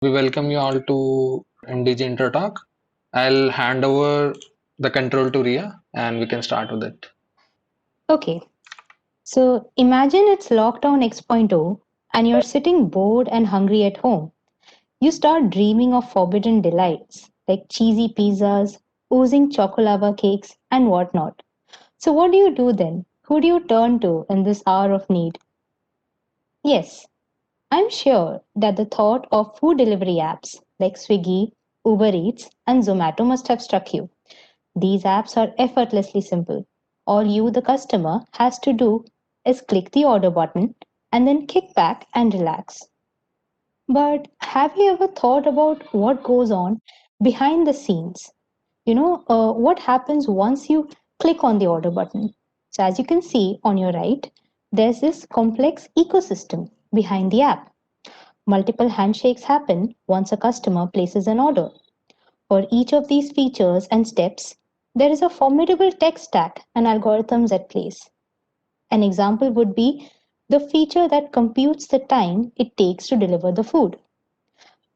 We welcome you all to MDG Intro Talk. I'll hand over the control to Ria and we can start with it. Okay, so imagine it's Lockdown X.0 and you're sitting bored and hungry at home. You start dreaming of forbidden delights like cheesy pizzas, oozing chocolava cakes, and whatnot. So, what do you do then? Who do you turn to in this hour of need? Yes, I'm sure that the thought of food delivery apps like Swiggy, Uber Eats, and Zomato must have struck you. These apps are effortlessly simple. All you, the customer, has to do is click the order button and then kick back and relax. But have you ever thought about what goes on behind the scenes? What happens once you click on the order button? So, as you can see on your right, there's this complex ecosystem behind the app. Multiple handshakes happen once a customer places an order. For each of these features and steps, there is a formidable tech stack and algorithms at place. An example would be the feature that computes the time it takes to deliver the food.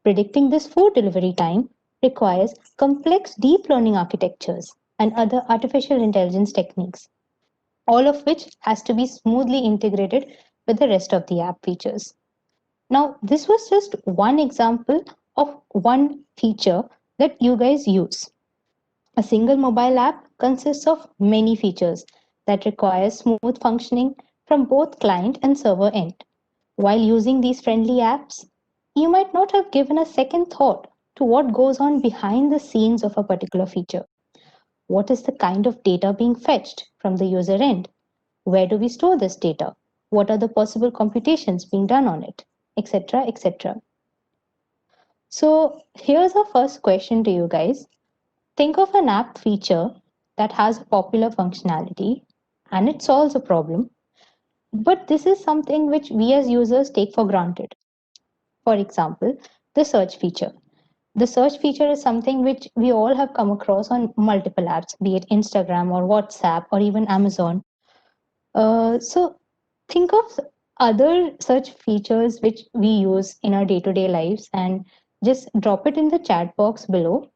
Predicting this food delivery time requires complex deep learning architectures and other artificial intelligence techniques, all of which has to be smoothly integrated with the rest of the app features. Now, this was just one example of one feature that you guys use. A single mobile app consists of many features that require smooth functioning from both client and server end. While using these friendly apps, you might not have given a second thought to what goes on behind the scenes of a particular feature. What is the kind of data being fetched from the user end? Where do we store this data? What are the possible computations being done on it? Etc. etc. So, here's our first question to you guys. Think of an app feature that has a popular functionality and it solves a problem, but this is something which we as users take for granted. For example, the search feature. The search feature is something which we all have come across on multiple apps, be it Instagram or WhatsApp or even Amazon. So think of other such features which we use in our day to day lives and just drop it in the chat box below.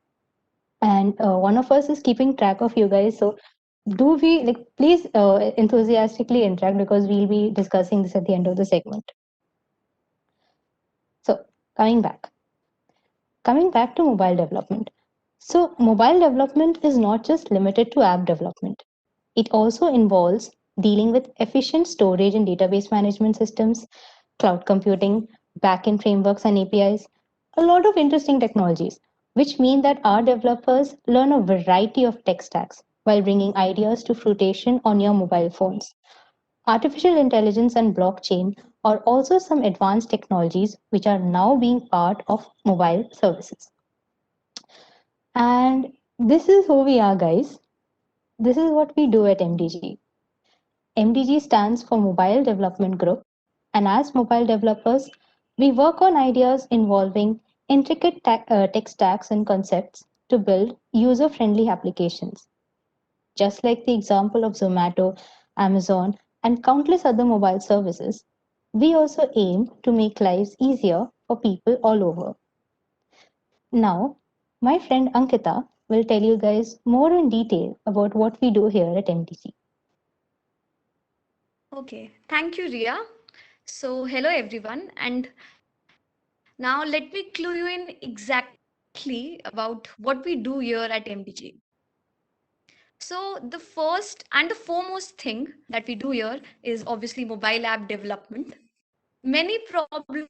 And one of us is keeping track of you guys. So do we like please enthusiastically interact because we'll be discussing this at the end of the segment. So coming back. Coming back to mobile development. So, mobile development is not just limited to app development, it also involves dealing with efficient storage and database management systems, cloud computing, backend frameworks, and APIs, a lot of interesting technologies, which mean that our developers learn a variety of tech stacks while bringing ideas to fruition on your mobile phones. Artificial intelligence and blockchain are also some advanced technologies which are now being part of mobile services. And this is who we are, guys. This is what we do at MDG. MDG stands for Mobile Development Group, and as mobile developers, we work on ideas involving intricate tech stacks and concepts to build user friendly applications. Just like the example of Zomato, Amazon, and countless other mobile services, we also aim to make lives easier for people all over. Now, my friend Ankita will tell you guys more in detail about what we do here at MDC. Okay, thank you, Ria. So, hello everyone, and now let me clue you in exactly about what we do here at MDG. So, the first and the foremost thing that we do here is obviously mobile app development. Many problems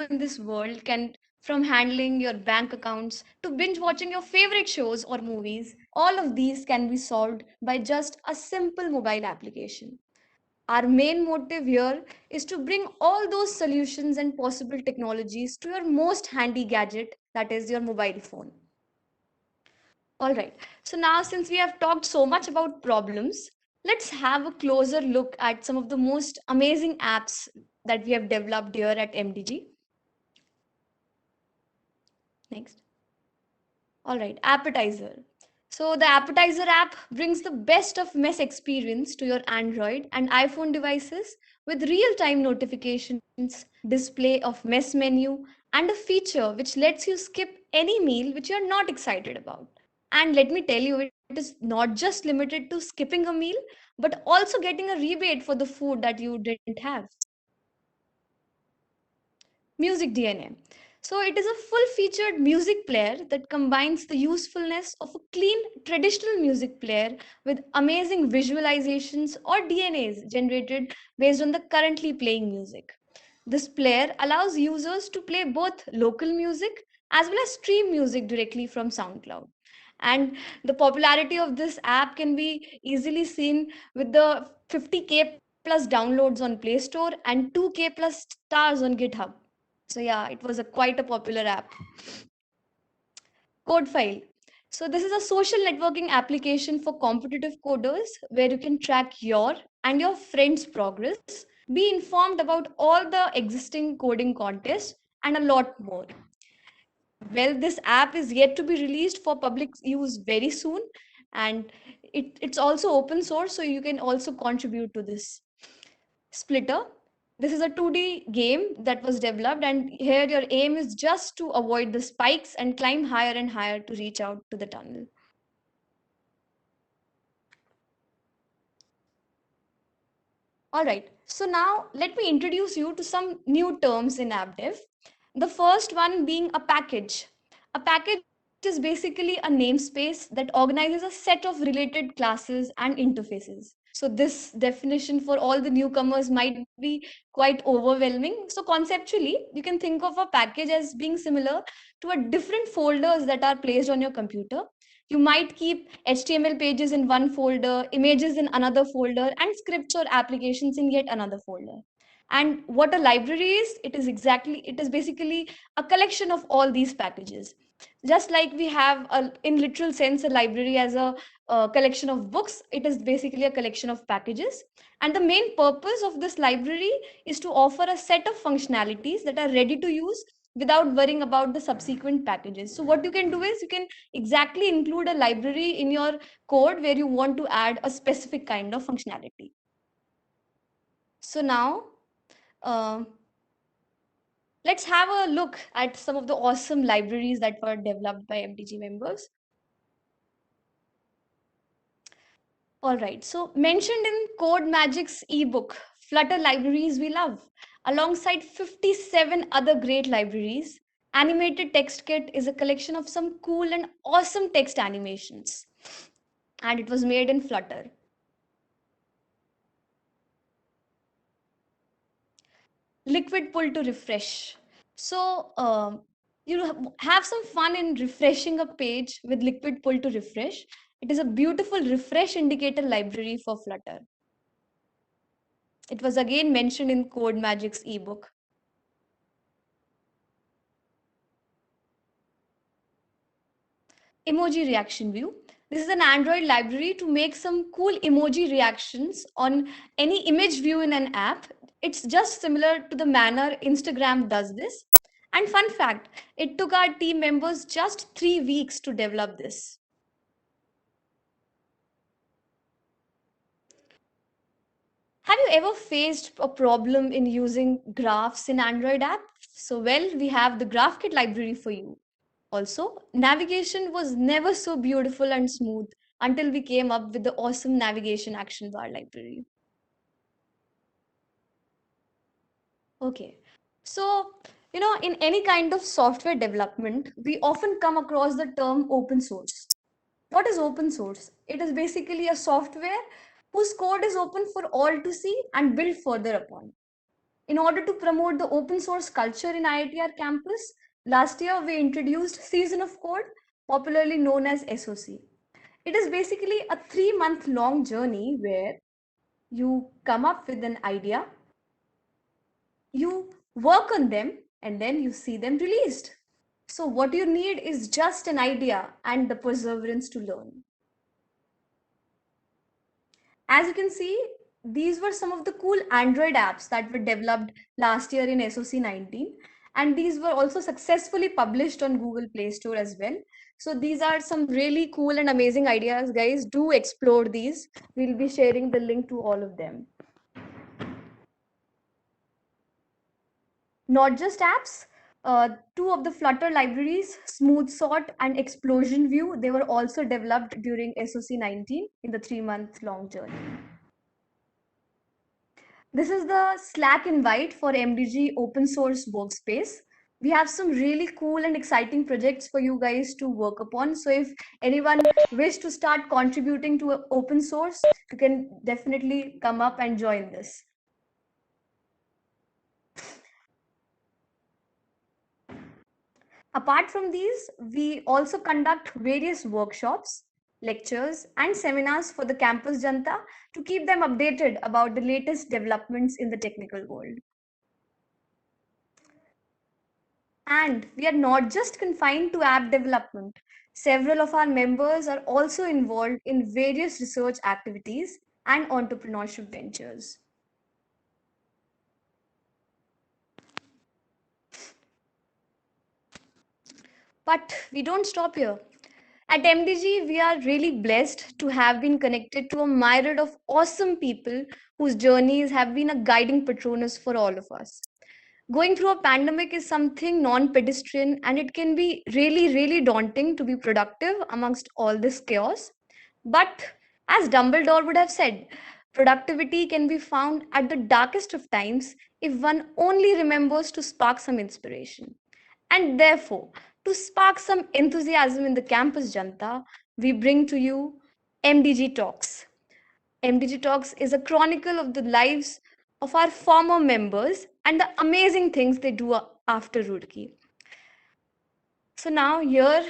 in this world can, from handling your bank accounts to binge watching your favorite shows or movies, all of these can be solved by just a simple mobile application. Our main motive here is to bring all those solutions and possible technologies to your most handy gadget, that is your mobile phone. All right. So now, since we have talked so much about problems, let's have a closer look at some of the most amazing apps that we have developed here at MDG. Next. All right, Appetizer. So the Appetizer app brings the best of mess experience to your Android and iPhone devices with real-time notifications, display of mess menu, and a feature which lets you skip any meal which you're not excited about. And let me tell you, it is not just limited to skipping a meal, but also getting a rebate for the food that you didn't have. Music DNA. So it is a full-featured music player that combines the usefulness of a clean traditional music player with amazing visualizations or DNAs generated based on the currently playing music. This player allows users to play both local music as well as stream music directly from SoundCloud. And the popularity of this app can be easily seen with the 50K plus downloads on Play Store and 2K plus stars on GitHub. So yeah, it was a quite a popular app. Codefile. So this is a social networking application for competitive coders where you can track your and your friends' progress, be informed about all the existing coding contests, and a lot more. Well, this app is yet to be released for public use very soon, and it's also open source, so you can also contribute to this. Splitter. This is a 2D game that was developed, and here your aim is just to avoid the spikes and climb higher and higher to reach out to the tunnel. All right, so now let me introduce you to some new terms in app dev. The first one being a package. A package is basically a namespace that organizes a set of related classes and interfaces. So this definition for all the newcomers might be quite overwhelming. So conceptually, you can think of a package as being similar to a different folders that are placed on your computer. You might keep HTML pages in one folder, images in another folder, and scripts or applications in yet another folder. And what a library is, it is basically a collection of all these packages. Just like we have in literal sense a library as a collection of books, it is basically a collection of packages. And the main purpose of this library is to offer a set of functionalities that are ready to use without worrying about the subsequent packages. So what you can do is you can exactly include a library in your code where you want to add a specific kind of functionality. So now uh, let's have a look at some of the awesome libraries that were developed by MTG members. All right, so mentioned in Code Magic's ebook, Flutter Libraries We Love, alongside 57 other great libraries, Animated Text Kit is a collection of some cool and awesome text animations, and it was made in Flutter. Liquid pull to refresh. So you have some fun in refreshing a page with liquid pull to refresh. It is a beautiful refresh indicator library for Flutter. It was again mentioned in Code Magic's ebook. Emoji reaction view. This is an Android library to make some cool emoji reactions on any image view in an app. It's just similar to the manner Instagram does this. And fun fact, it took our team members just 3 weeks to develop this. Have you ever faced a problem in using graphs in Android app? So well, we have the GraphKit library for you. Also, navigation was never so beautiful and smooth until we came up with the awesome navigation action bar library. Okay. So, in any kind of software development, we often come across the term open source. What is open source? It is basically a software whose code is open for all to see and build further upon. In order to promote the open source culture in IITR campus, last year we introduced Season of Code, popularly known as SOC. It is basically a 3-month long journey where you come up with an idea, you work on them, and then you see them released. So, what you need is just an idea and the perseverance to learn. As you can see, these were some of the cool Android apps that were developed last year in SOC 19. and these were also successfully published on Google Play Store as well. So these are some really cool and amazing ideas, guys. Do explore these. We'll be sharing the link to all of them. Not just apps, two of the Flutter libraries, Smooth Sort and Explosion View, they were also developed during SOC 19 in the 3-month long journey. This is the Slack invite for MDG open source workspace. We have some really cool and exciting projects for you guys to work upon. So if anyone wish to start contributing to open source, you can definitely come up and join this. Apart from these, we also conduct various workshops, lectures, and seminars for the campus Janta to keep them updated about the latest developments in the technical world. And we are not just confined to app development. Several of our members are also involved in various research activities and entrepreneurship ventures. But we don't stop here. At MDG, we are really blessed to have been connected to a myriad of awesome people whose journeys have been a guiding patronus for all of us. Going through a pandemic is something non pedestrian, and it can be really, really daunting to be productive amongst all this chaos. But as Dumbledore would have said, productivity can be found at the darkest of times if one only remembers to spark some inspiration. And therefore, to spark some enthusiasm in the campus Janta, we bring to you MDG Talks. MDG Talks is a chronicle of the lives of our former members and the amazing things they do after Roorkee. So now here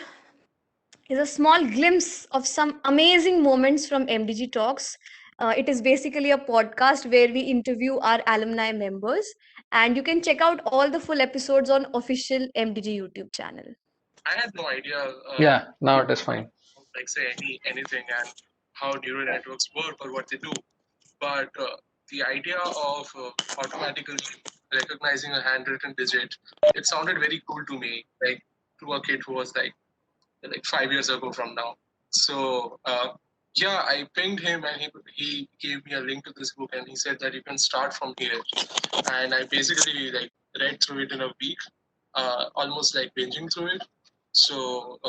is a small glimpse of some amazing moments from MDG Talks. It is basically a podcast where we interview our alumni members, and you can check out all the full episodes on official MDG YouTube channel. I had no idea, Yeah, now it is fine. like say anything and how neural networks work or what they do. But the idea of automatically recognizing a handwritten digit, it sounded very cool to me, like to a kid who was like 5 years ago from now. So yeah, I pinged him and he gave me a link to this book and he said that you can start from here. And I basically like read through it in a week, almost like binging through it. So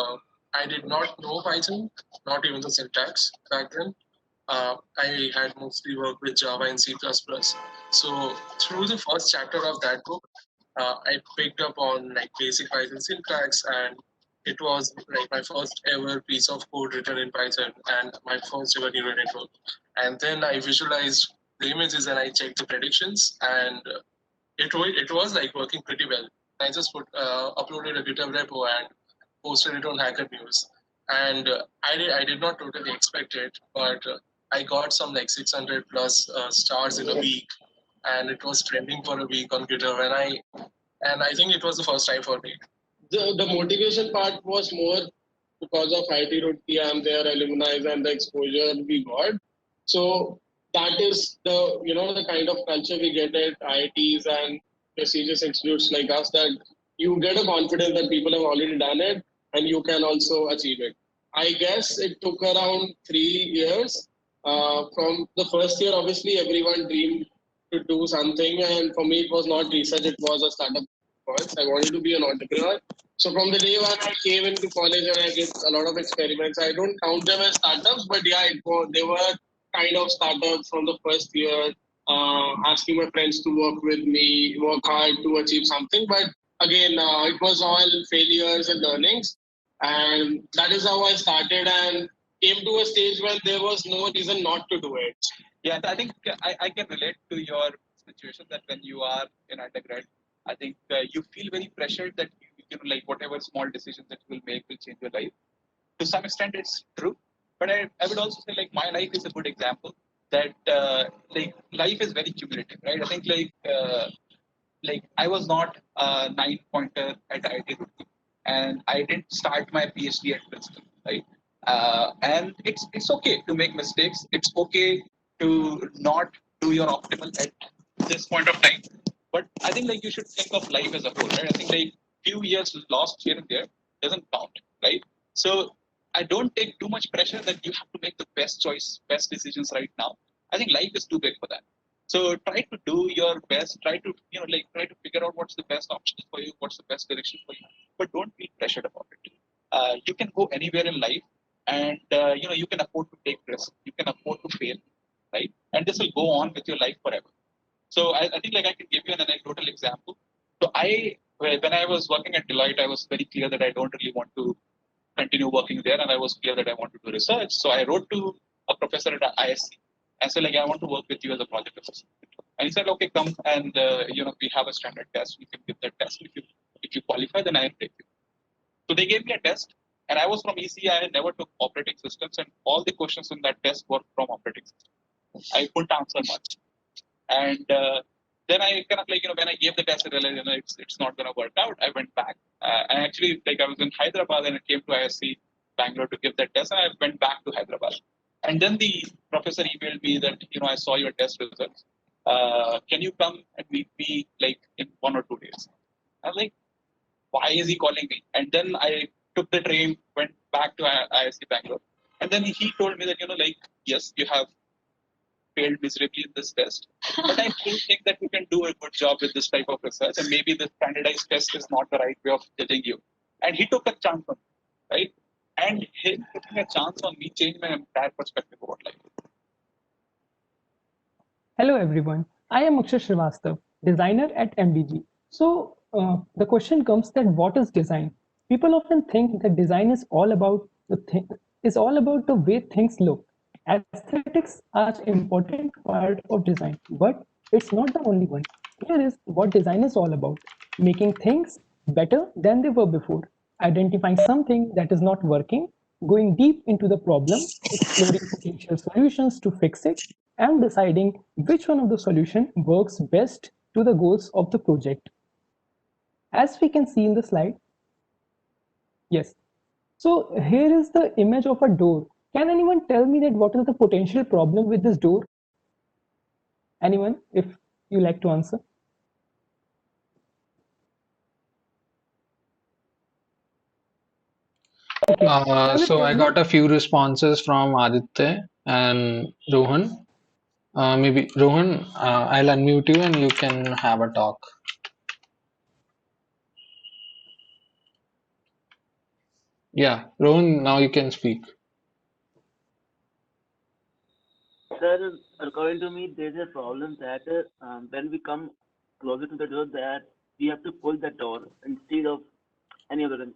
I did not know Python, not even the syntax back then. I had mostly worked with Java and C++. So through the first chapter of that book, I picked up on like basic Python syntax, and it was like my first ever piece of code written in Python and my first ever neural network. And then I visualized the images and I checked the predictions, and it was like working pretty well. I just uploaded a GitHub repo and posted it on Hacker News, and I did not totally expect it, but I got some like 600 plus stars in a week, and it was trending for a week on GitHub, and I think it was the first time for me. The motivation part was more because of IT Roorkee and their alumni and the exposure we got. So that is the kind of culture we get at IITs and prestigious institutes like us, that you get a confidence that people have already done it and you can also achieve it. I guess it took around 3 years. From the first year, obviously everyone dreamed to do something, and for me it was not research, it was a startup course. I wanted to be an entrepreneur. So from the day when I came into college and I did a lot of experiments, I don't count them as startups, but yeah, they were kind of startups from the first year, asking my friends to work with me, work hard to achieve something. But again, it was all failures and learnings. And that is how I started and came to a stage when there was no reason not to do it. Yeah, I think I can relate to your situation that when you are in undergrad, I think you feel very pressured that like whatever small decisions that you will make will change your life. To some extent, it's true, but I would also say like my life is a good example that like life is very cumulative, right? I think like I was not a 9-pointer at IIT Roorkee, and I didn't start my PhD at Princeton, right? And it's okay to make mistakes. It's okay to not do your optimal at this point of time. But I think like you should think of life as a whole, right? I think like few years lost here and there doesn't count, right? So I don't take too much pressure that you have to make the best choice, best decisions right now. I think life is too big for that. So try to do your best. Try to try to figure out what's the best option for you, what's the best direction for you. But don't feel pressured about it. You can go anywhere in life, and you can afford to take risks. You can afford to fail, right? And this will go on with your life forever. So I think like I can give you an anecdotal example. So when I was working at Deloitte, I was very clear that I don't really want to continue working there, and I was clear that I want to do research. So I wrote to a professor at ISC and said like I want to work with you as a project assistant. And he said, okay, come and we have a standard test. You can give that test. If you qualify, then I'll take you. So they gave me a test, and I was from EC. I never took operating systems, and all the questions in that test were from operating systems. I couldn't answer much. And then I kind of when I gave the test, I realized it's not going to work out. I went back. I actually I was in Hyderabad and I came to ISC Bangalore to give that test, and I went back to Hyderabad. And then the professor emailed me that I saw your test results. Can you come and meet me in 1 or 2 days? I was like, why is he calling me? And then I took the train, went back to ISC Bangalore, and then he told me that yes, you have failed miserably in this test, but I still think that you can do a good job with this type of research, and maybe the standardized test is not the right way of judging you. And he took a chance on me, right? And him taking a chance on me changed my entire perspective about life. Hello everyone, I am Akshay Srivastava, designer at MDG. So the question comes that what is design? People often think that design is all about the way things look. Aesthetics are an important part of design, but it's not the only one. Here is what design is all about: making things better than they were before, identifying something that is not working, going deep into the problem, exploring potential solutions to fix it, and deciding which one of the solution works best to the goals of the project. As we can see in the slide, yes. So here is the image of a door. Can anyone tell me that what is the potential problem with this door? Anyone, if you like to answer? Okay. So I got a few responses from Aditya and Rohan. Maybe Rohan, I'll unmute you and you can have a talk. Yeah, Rohan, now you can speak. Sir, according to me, there's a problem that when we come closer to the door, that we have to pull the door instead of any other.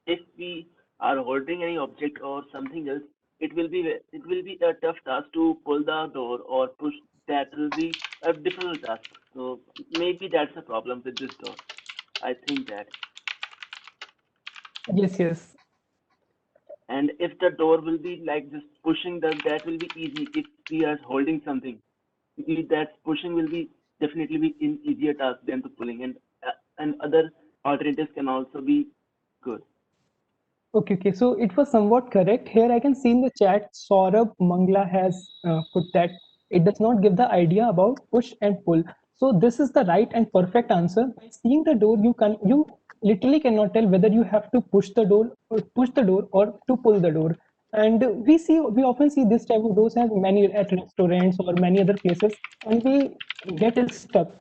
If we are holding any object or something else, it will be a tough task to pull the door or push. That will be a difficult task. So maybe that's a problem with this door. I think that. Yes. And if the door will be like just pushing that will be easy if we are holding something. That pushing will be definitely be an easier task than to pulling, and other alternatives can also be good. Okay. So it was somewhat correct. Here I can see in the chat, Saurabh Mangla has put that it does not give the idea about push and pull. So this is the right and perfect answer. By seeing the door, you literally cannot tell whether you have to push the door or to pull the door. And we often see this type of doors at restaurants or many other places, and we get it stuck.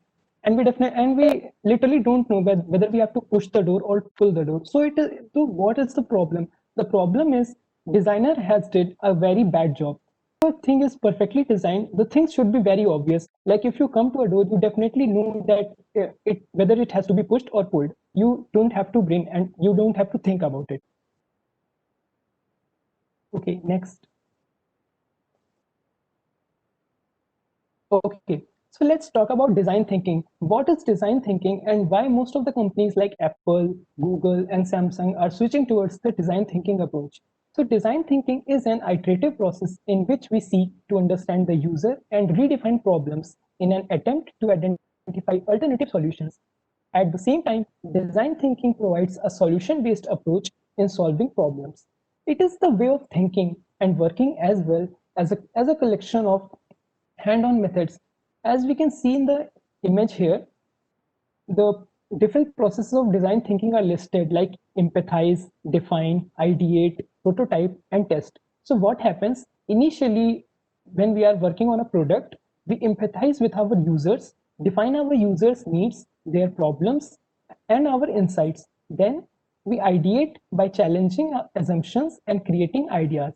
And we literally don't know whether we have to push the door or pull the door. So what is the problem? The problem is designer has did a very bad job. The thing is perfectly designed, the things should be very obvious. Like if you come to a door, you definitely know that whether it has to be pushed or pulled. You don't have to bring and you don't have to think about it. Okay, next. Okay, so let's talk about design thinking. What is design thinking and why most of the companies like Apple, Google, and Samsung are switching towards the design thinking approach? So design thinking is an iterative process in which we seek to understand the user and redefine problems in an attempt to identify alternative solutions. At the same time, design thinking provides a solution-based approach in solving problems. It is the way of thinking and working as well as a collection of hand-on methods. As we can see in the image here, the different processes of design thinking are listed, like empathize, define, ideate, prototype, and test. So what happens initially when we are working on a product, we empathize with our users, define our users' needs, their problems, and our insights. Then we ideate by challenging our assumptions and creating ideas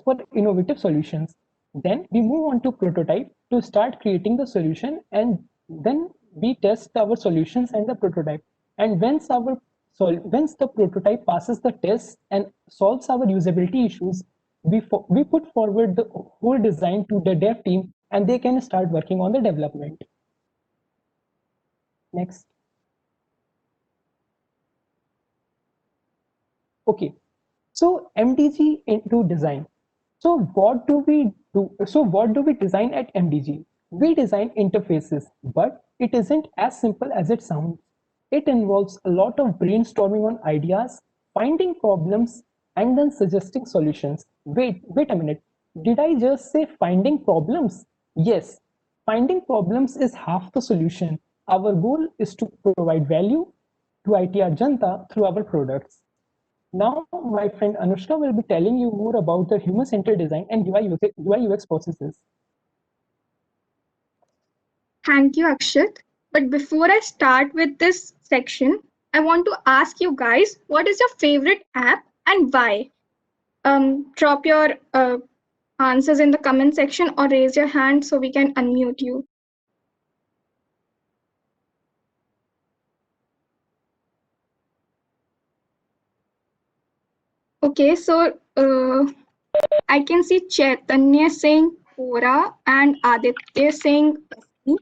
for innovative solutions. Then we move on to prototype to start creating the solution, and then we test our solutions and the prototype. And once the prototype passes the test and solves our usability issues, we put forward the whole design to the dev team, and they can start working on the development. Next. Okay, so MDG into design. So what do we do? So what do we design at MDG? We design interfaces, but it isn't as simple as it sounds. It involves a lot of brainstorming on ideas, finding problems, and then suggesting solutions. Wait a minute. Did I just say finding problems? Yes, finding problems is half the solution. Our goal is to provide value to ITR Janta through our products. Now, my friend Anushka will be telling you more about the human-centered design and UI UX processes. Thank you, Akshat. But before I start with this section, I want to ask you guys, what is your favorite app and why? Drop your answers in the comment section or raise your hand so we can unmute you. Okay, so I can see Chaitanya saying Quora and Aditya saying Pasti.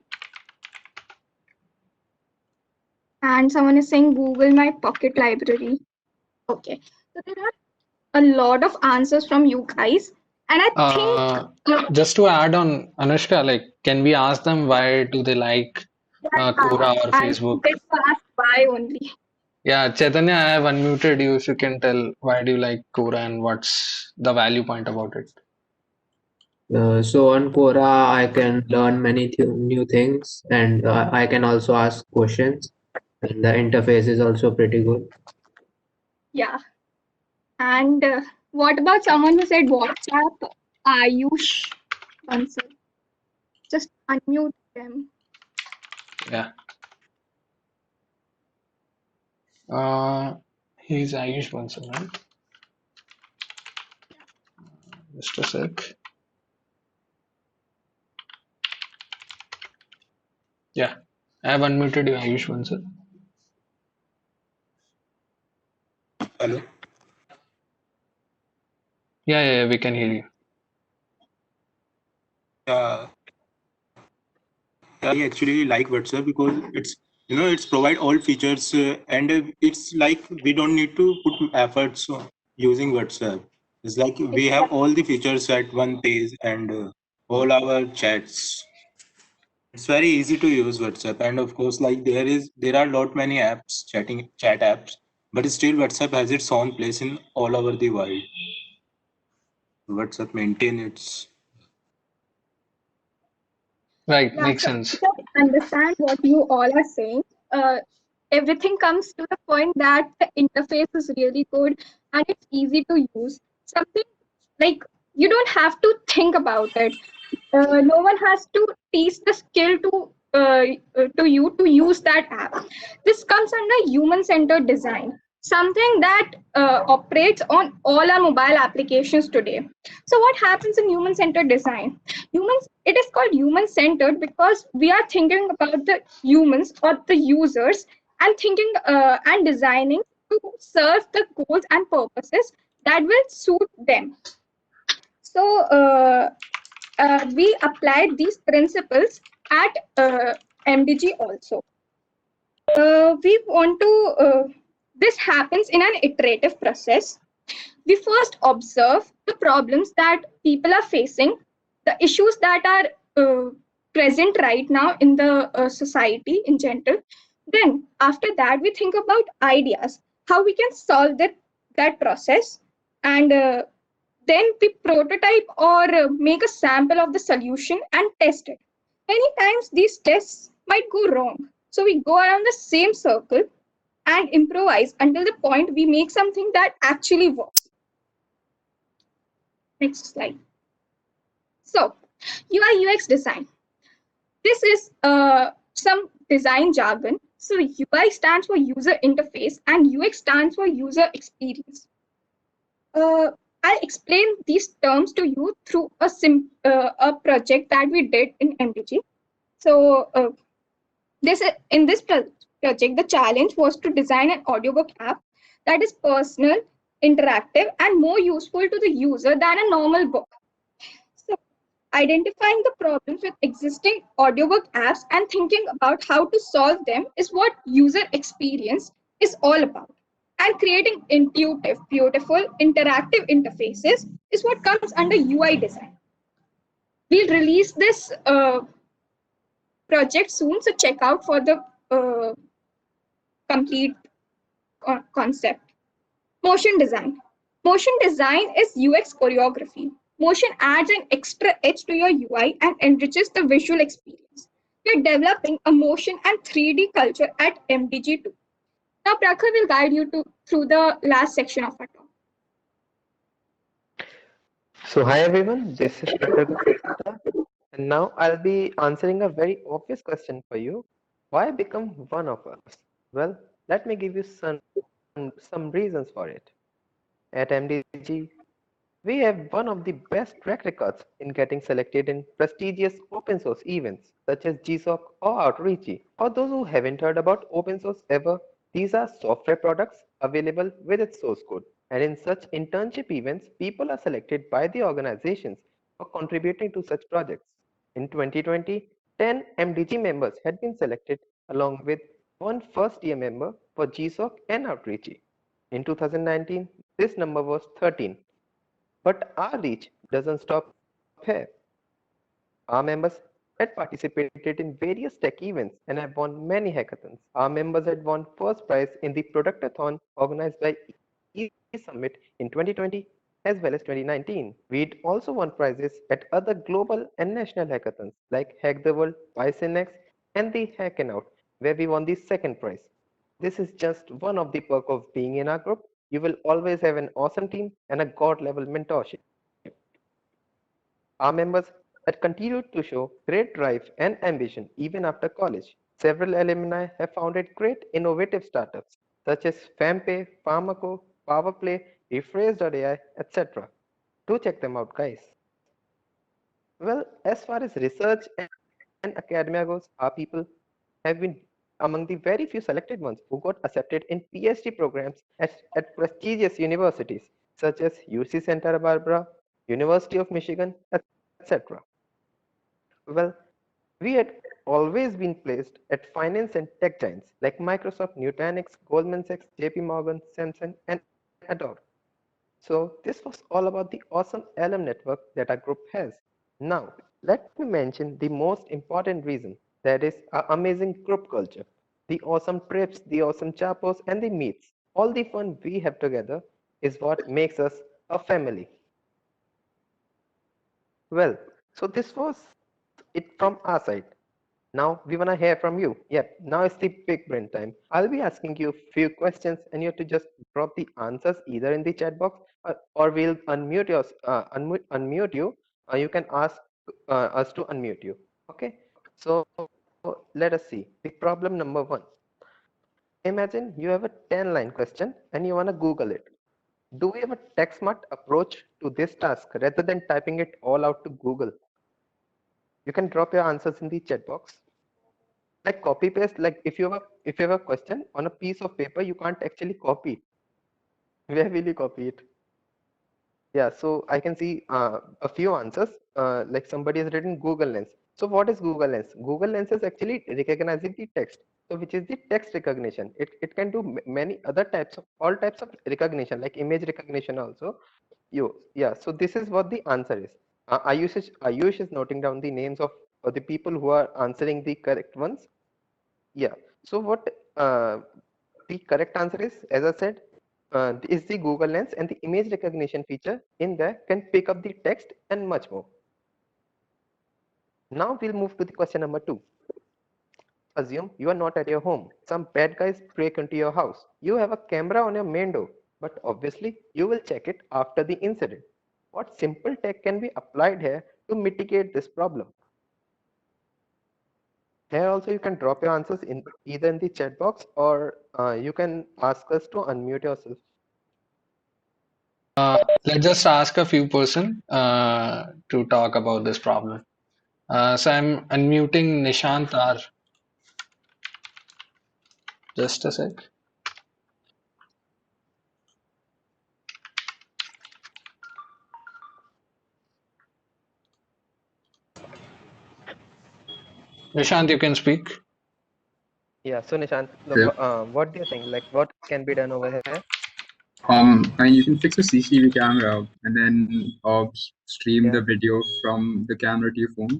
And someone is saying Google My Pocket Library. Okay, so there are a lot of answers from you guys. And I think just to add on, Anushka, like, can we ask them why do they like Quora or Facebook? I asked why only. Yeah, Chaitanya, I have unmuted you. If you can tell why do you like Quora and what's the value point about it? So on Quora, I can learn many new things, and I can also ask questions, and the interface is also pretty good. Yeah. And what about someone who said WhatsApp? Ayush Bansal. Just unmute them. Yeah. He's Ayush Bansal, right? Just a sec. Yeah, I have unmuted you, Ayush Bansal. Hello. Yeah, we can hear you. Yeah, I actually like WhatsApp because it's provide all features and it's like we don't need to put efforts using WhatsApp. It's like we have all the features at one page and all our chats. It's very easy to use WhatsApp, and of course, like there are lot many apps, chat apps, but still WhatsApp has its own place in all over the world. WhatsApp maintain its Right, makes sense. I understand what you all are saying. Everything comes to the point that the interface is really good and it's easy to use. Something like you don't have to think about it. No one has to teach the skill to you to use that app. This comes under human-centered design, something that operates on all our mobile applications today. So what happens in human-centered design? It is called human-centered because we are thinking about the humans or the users and thinking and designing to serve the goals and purposes that will suit them. So we applied these principles at MDG also. We want to, this happens in an iterative process. We first observe the problems that people are facing, the issues that are present right now in the society in general. Then after that, we think about ideas, how we can solve that process. And then we prototype or make a sample of the solution and test it. Many times these tests might go wrong. So we go around the same circle and improvise until the point we make something that actually works. Next slide. So UI UX design. This is some design jargon. So UI stands for user interface and UX stands for user experience. I'll explain these terms to you through a project that we did in MDG. So in this project, the challenge was to design an audiobook app that is personal, interactive, and more useful to the user than a normal book. So identifying the problems with existing audiobook apps and thinking about how to solve them is what user experience is all about. And creating intuitive, beautiful, interactive interfaces is what comes under UI design. We'll release this project soon, so check out for the complete concept. Motion design. Motion design is UX choreography. Motion adds an extra edge to your UI and enriches the visual experience. We're developing a motion and 3D culture at MDG too. Now, Prakhar will guide you through the last section of our talk. So hi everyone, this is Prakhar Gupta, and now I'll be answering a very obvious question for you. Why become one of us? Well, let me give you some reasons for it. At MDG, we have one of the best track records in getting selected in prestigious open source events such as GSOC or Outreachy. For those who haven't heard about open source ever, these are software products available with its source code. And in such internship events, people are selected by the organizations for contributing to such projects. In 2020, 10 MDG members had been selected along with one first year member for GSOC and Outreachy. In 2019, this number was 13. But our reach doesn't stop here. Our members had participated in various tech events and have won many hackathons. Our members had won first prize in the Productathon organized by eSummit in 2020 as well as 2019. We'd also won prizes at other global and national hackathons like Hack the World, PySinex, and the Hacking where we won the second prize. This is just one of the perks of being in our group. You will always have an awesome team and a god level mentorship. Our members had continued to show great drive and ambition even after college. Several alumni have founded great innovative startups such as FamPay, Pharmaco, PowerPlay, Rephrase.ai, etc. Do check them out, guys. Well, as far as research and academia goes, our people have been among the very few selected ones who got accepted in PhD programs at prestigious universities such as UC Santa Barbara, University of Michigan, etc. Well, we had always been placed at finance and tech giants like Microsoft, Nutanix, Goldman Sachs, JP Morgan, Samsung, and Adobe. So this was all about the awesome alum network that our group has. Now, let me mention the most important reason, that is our amazing group culture. The awesome trips, the awesome chapos, and the meets. All the fun we have together is what makes us a family. Well, so this was it from our side. Now we want to hear from you. Yep, now it's the big brain time. I'll be asking you a few questions and you have to just drop the answers either in the chat box or we'll unmute you. You can ask us to unmute you. Okay, so let us see. The problem number one. Imagine you have a 10-line question and you want to Google it. Do we have a TechSmart approach to this task rather than typing it all out to Google? You can drop your answers in the chat box. Like copy paste, like if you have a question on a piece of paper, you can't actually copy it. Where will you copy it? Yeah, so I can see a few answers. Like somebody has written Google Lens. So what is Google Lens? Google Lens is actually recognizing the text. So which is the text recognition. It can do many other types of all types of recognition, like image recognition also. Yeah. So this is what the answer is. Ayush is noting down the names of the people who are answering the correct ones. Yeah. So what the correct answer is, as I said, is the Google Lens, and the image recognition feature in there can pick up the text and much more. Now we'll move to the question number 2. assume you are not at your home. Some bad guys break into your house. You have a camera on your main door, but obviously you will check it after the incident. What simple tech can be applied here to mitigate this problem? Here also you can drop your answers in either in the chat box, or you can ask us to unmute yourself. Let's just ask a few person to talk about this problem. So I'm unmuting Nishant R. Just a sec. Nishant, you can speak. Yeah, so Nishant, Yeah. what do you think? Like, what can be done over here? I mean, you can fix a CCTV camera and then stream Yeah. the video from the camera to your phone.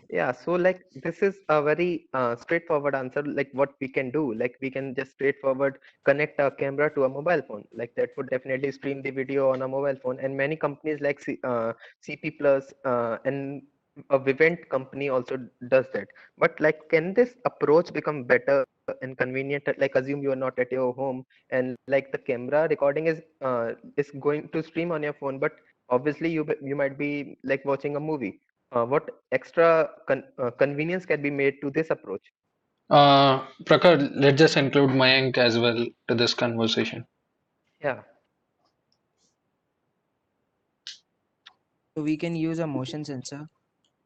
Yeah, so like this is a very straightforward answer. Like what we can do, like we can just straightforward connect a camera to a mobile phone. Like that would definitely stream the video on a mobile phone. And many companies like CP Plus and a Vivint company also does that. But like, can this approach become better and convenient? Like assume you are not at your home and like the camera recording is going to stream on your phone, but obviously you might be like watching a movie. What extra convenience can be made to this approach? Prakhar, let's just include Mayank as well to this conversation. Yeah. So we can use a motion sensor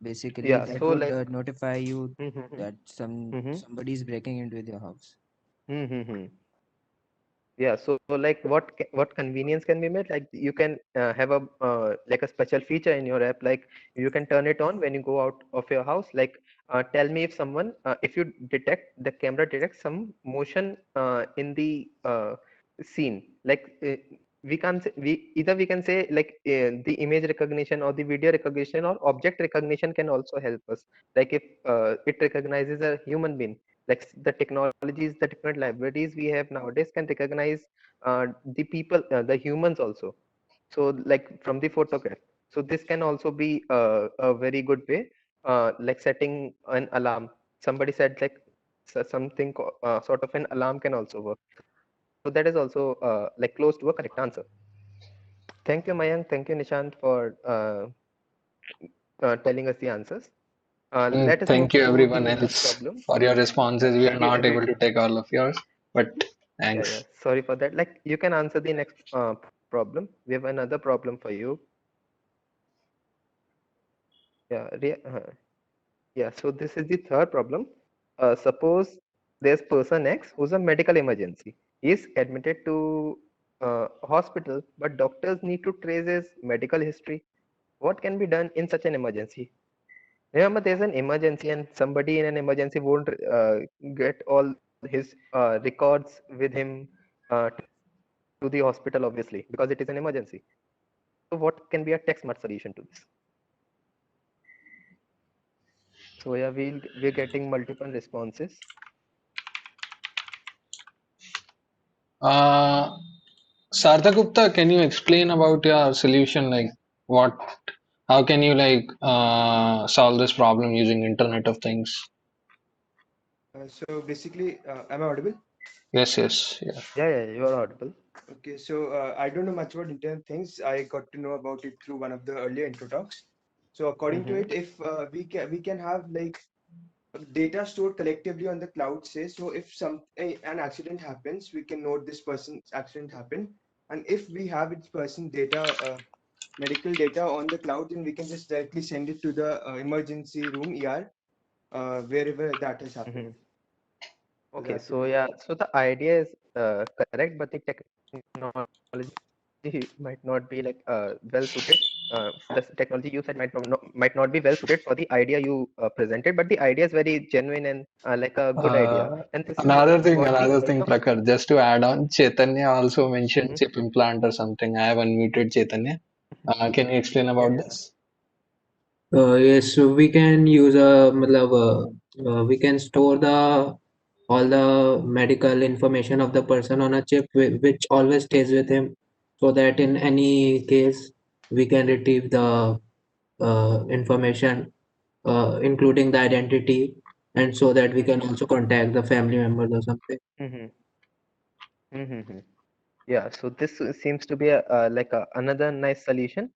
basically Yeah. that So would like. notify you Mm-hmm. that somebody is breaking into your house. Mm-hmm. Yeah, so like what convenience can be made? Like you can have a like a special feature in your app, like you can turn it on when you go out of your house. Like tell me if someone if you detect the camera detects some motion in the scene. Like we can say, we can say like the image recognition or the video recognition or object recognition can also help us. Like if it recognizes a human being, like the technologies, the different libraries we have nowadays can recognize the people, the humans also. So like from the photograph. So this can also be a very good way, like setting an alarm. Somebody said like something sort of an alarm can also work. So that is also like close to a correct answer. Thank you, Mayank. Thank you, Nishant, for telling us the answers. Let us move Thank you to the everyone next else problem. for your responses. We are Thank you, not able to take all of yours, but Yeah, thanks. sorry for that. Like you can answer the next problem. We have another problem for you. Yeah, yeah. So this is the third problem. Suppose there's person X who's a medical emergency. He's admitted to a hospital, but doctors need to trace his medical history. What can be done in such an emergency? Remember, there's an emergency, and somebody in an emergency won't get all his records with him to the hospital, obviously, because it is an emergency. So what can be a tech smart solution to this? So yeah, we're getting multiple responses. Sartha Gupta, can you explain about your solution? Like how can you like solve this problem using Internet of Things? So basically, am I audible? Yes, yes, yeah. Yeah, you are audible. Okay, so I don't know much about Internet things. I got to know about it through one of the earlier intro talks. So according to it, if we can have like data stored collectively on the cloud, say, so if an accident happens, we can note this person's accident happened, and if we have its person data, medical data on the cloud, then we can just directly send it to the emergency room ER, wherever that has happened. Okay, so yeah, so the idea is correct, but the technology might not be like well suited. The technology you said might not be well suited for the idea you presented, but the idea is very genuine and like a good idea. And this is Another thing, what Prakhar, just to add on, Chaitanya also mentioned Mhm. chip implant or something. I have unmuted Chaitanya. Can you explain about this? Yes, so we can use we can store all the medical information of the person on a chip which always stays with him, so that in any case we can retrieve the information, including the identity and so that we can also contact the family members or something. Mm-hmm. Mm-hmm. Yeah, so this seems to be another nice solution,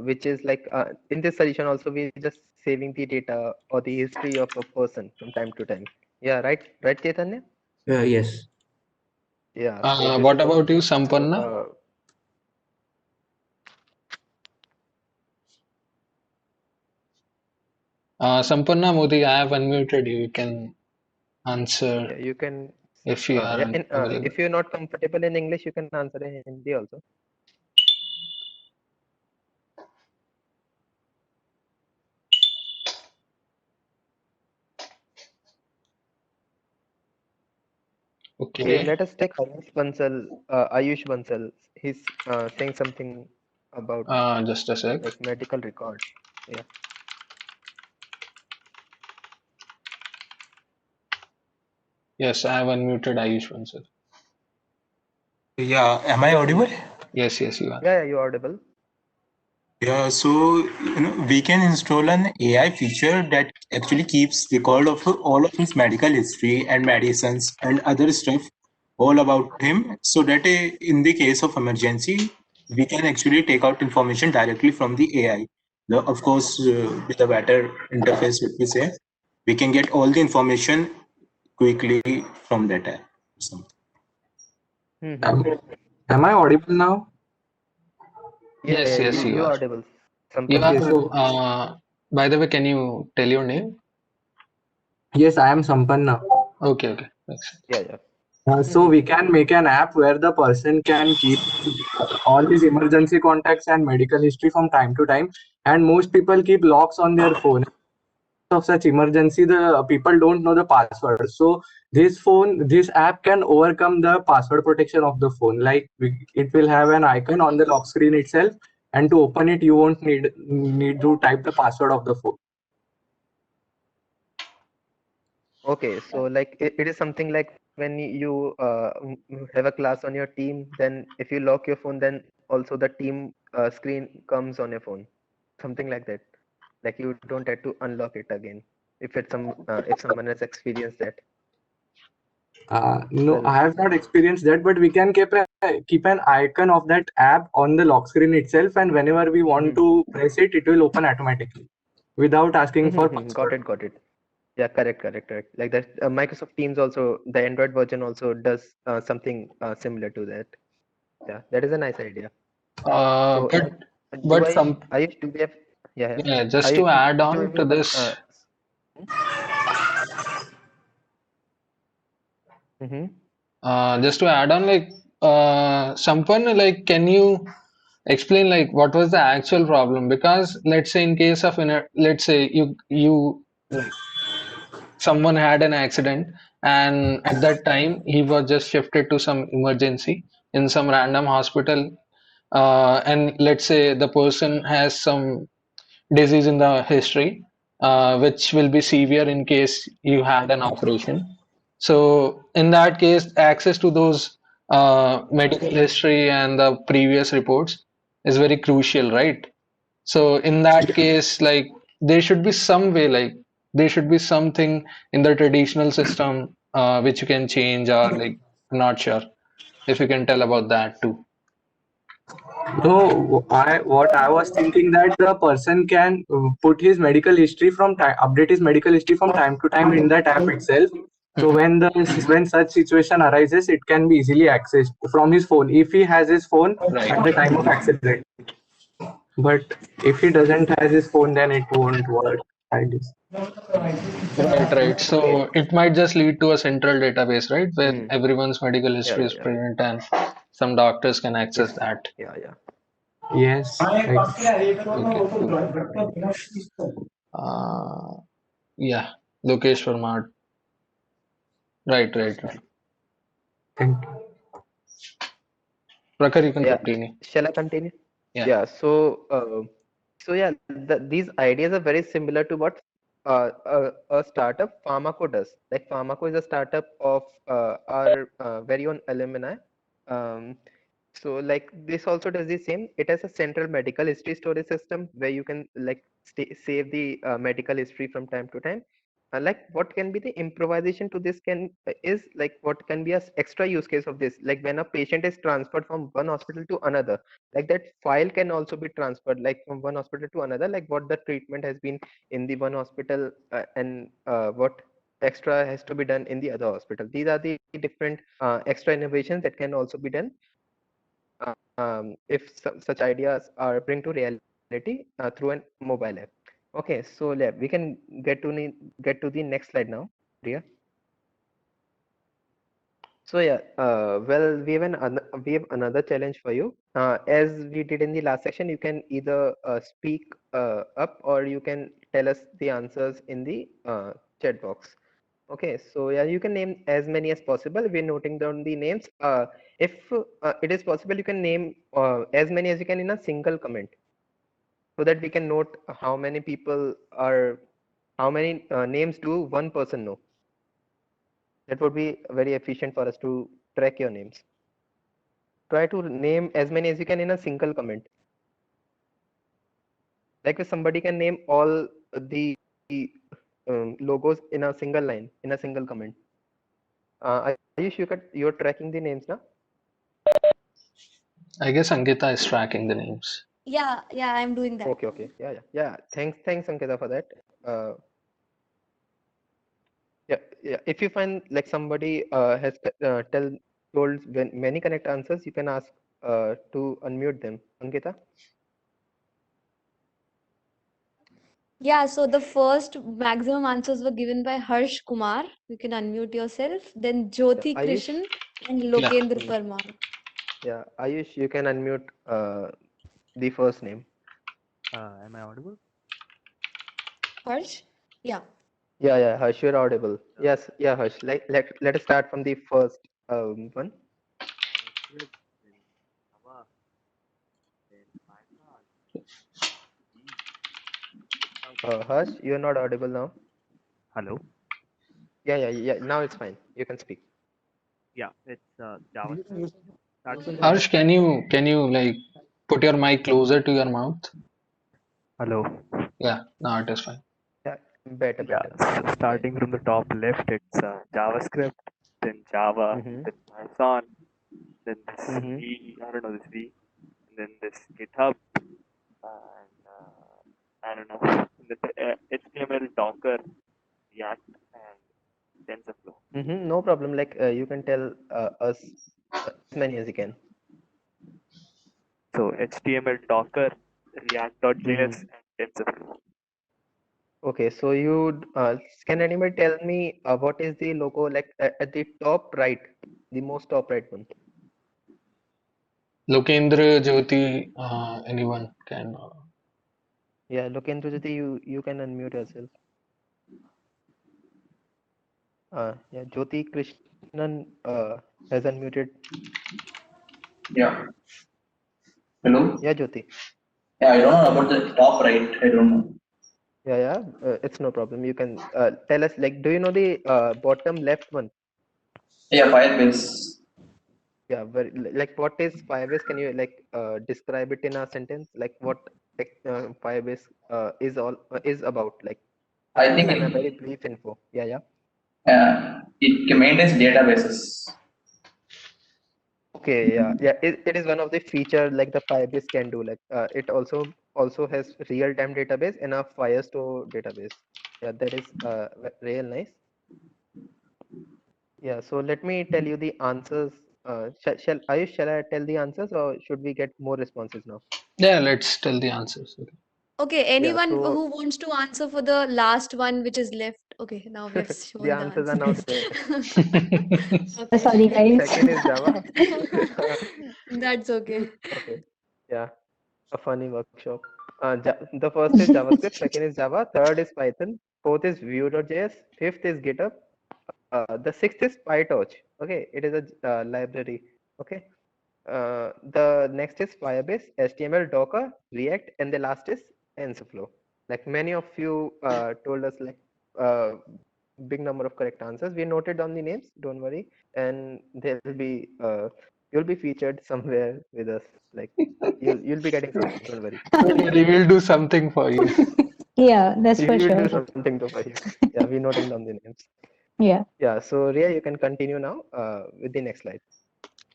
which is like in this solution also we just saving the data or the history of a person from time to time. Yeah, right, Chaitanya? Yes. Yeah, so this What is about you, also Sampanna? Sampanna Modi, I have unmuted you. You can answer yeah, you can if you are available. if you're not comfortable in English, you can answer in Hindi also. So Okay. let us take Ayush Bansal. He's saying something about Just a sec. like medical records. Yeah. Yes, I have unmuted Ayush Bansal. Yeah, am I audible? Yes, you are. Yeah, you're audible. Yeah, so we can install an AI feature that actually keeps record of all of his medical history and medicines and other stuff all about him, so that in the case of emergency, we can actually take out information directly from the AI. Of course, with a better interface, what we say, we can get all the information quickly from that app. Am I audible now? Yeah, Yes, you you're are. audible. You Sampanna. are. By the way, can you tell your name? Yes, I am Sampanna. Okay. Makes sense. Yeah. So we can make an app where the person can keep all his emergency contacts and medical history from time to time. And most people keep locks on their phone. Of such emergency, the people don't know the password. So this app can overcome the password protection of the phone. Like it will have an icon on the lock screen itself, and to open it, you won't need to type the password of the phone. Okay, so like it is something like when you have a class on your team, then if you lock your phone, then also the team screen comes on your phone, something like that. Like you don't have to unlock it again if someone has experienced that. No, Well, I have not experienced that, but we can keep an icon of that app on the lock screen itself, and whenever we want to press it, it will open automatically without asking for got password. it. Yeah, correct. Like that, Microsoft Teams also, the Android version also does something similar to that. Yeah, that is a nice idea. So, But some Ayush, do we have? Yeah. Yeah, just to Ayush, add do on we to have? this, just to add on, like Sampan, like, can you explain like what was the actual problem? Because let's say in case of let's say you like, someone had an accident, and at that time he was just shifted to some emergency in some random hospital, and let's say the person has some disease in the history, which will be severe in case you had an operation. So in that case, access to those medical history and the previous reports is very crucial, right? So in that case, like there should be some way, like there should be something in the traditional system which you can change, or like I'm not sure if you can tell about that too. No, what I was thinking that the person can put his medical history from time, update his medical history from time to time in that app itself. So when such situation arises, it can be easily accessed from his phone if he has his phone at the time of accident. But if he doesn't has his phone, then it won't work, I guess. Right. So it might just lead to a central database, right, where everyone's medical history is Yeah. present and some doctors can access that. Yeah. Yes. Yeah, Lokesh Verma. Right. Prakhar, you can Yeah. continue. Shall I continue? Yeah. Yeah. So yeah, these ideas are very similar to what a startup Pharmaco does. Like Pharmaco is a startup of our very own alumni. Um, so like this also does the same. It has a central medical history storage system where you can like save the medical history from time to time. like what can be the improvisation to this can is like what can be a extra use case of this, like when a patient is transferred from one hospital to another, like that file can also be transferred like from one hospital to another, like what the treatment has been in the one hospital, and what extra has to be done in the other hospital. These are the different extra innovations that can also be done if such ideas are bring to reality through a mobile app. Okay, so yeah, we can get to the next slide now, Priya. So yeah, well, we have another challenge for you. As we did in the last section, you can either speak up or you can tell us the answers in the chat box. Okay, so yeah, you can name as many as possible. We're noting down the names. If it is possible, you can name as many as you can in a single comment, so that we can note how many people are, how many names do one person know. That would be very efficient for us to track your names. Try to name as many as you can in a single comment. Like if somebody can name all the logos in a single line, in a single comment. Ayush, you're tracking the names now? I guess Ankita is tracking the names. Yeah, I'm doing that. Okay. Yeah. Thanks, Ankita, for that. Yeah. If you find like somebody has told many correct answers, you can ask to unmute them. Ankita? Yeah, so the first maximum answers were given by Harsh Kumar. You can unmute yourself. Then Jyoti Ayush? Krishan and Yeah. Lokendra Parmar. Yeah, Ayush, you can unmute the first name. Am I audible? Harsh? Yeah. Yeah, Harsh, you're audible. Yes, yeah, Harsh. Let us start from the first one. JavaScript, then Java, then Python. Harsh, you're not audible now. Hello. Yeah. Now it's fine. You can speak. Yeah, it's JavaScript. Starts with Harsh, can you like put your mic closer to your mouth? Hello. Yeah, now it is fine. Yeah, better. Yeah, so starting from the top left, it's JavaScript, then Java, Mm-hmm. then Python, then this Mm-hmm. V, I don't know this V, and then this GitHub, and I don't know, and then the HTML, Docker, React, and TensorFlow. Mm-hmm. No problem. Like you can tell us as many as you can. So HTML, Docker, React.js, Mm-hmm. and TensorFlow. Okay, so can anybody tell me what is the logo like at the top right, the most top right one? Lokendra, Jyoti, anyone can. Yeah, look into the you can unmute yourself. Yeah, Jyoti Krishnan has unmuted. Yeah. Hello? Yeah, Jyoti. Yeah, I don't know about the top right. I don't know. Yeah. It's no problem. You can tell us, like, do you know the bottom left one? Yeah, Firebase. Yeah, like what is Firebase? Can you like describe it in a sentence? Like what Firebase is about? Like I think in a very brief info. Yeah. it maintains databases. Okay, yeah. It is one of the feature like the Firebase can do. Like it also has real-time database and a Firestore database. Yeah, that is real nice. Yeah, so let me tell you the answers. Shall I tell the answers or should we get more responses now? Yeah, let's tell the answers. Okay, Yeah, anyone so who wants to answer for the last one which is left. Okay, now we have shown the the answers are now answers. there. Okay. Sorry, guys. Second is Java. That's okay. Okay, yeah, a funny workshop. The first is JavaScript, second is Java, third is Python, fourth is Vue.js, fifth is GitHub, the sixth is PyTorch. Okay, it is a library. Okay, the next is Firebase, HTML, Docker, React, and the last is TensorFlow. Like many of you told us like big number of correct answers. We noted down the names. Don't worry, and there will be you'll be featured somewhere with us. Like you'll be getting something. Don't worry. We will do something for you. Yeah, that's You for you sure. do something over here. Yeah, we're noting down the names. Yeah, Yeah, so Ria, you can continue now with the next slide.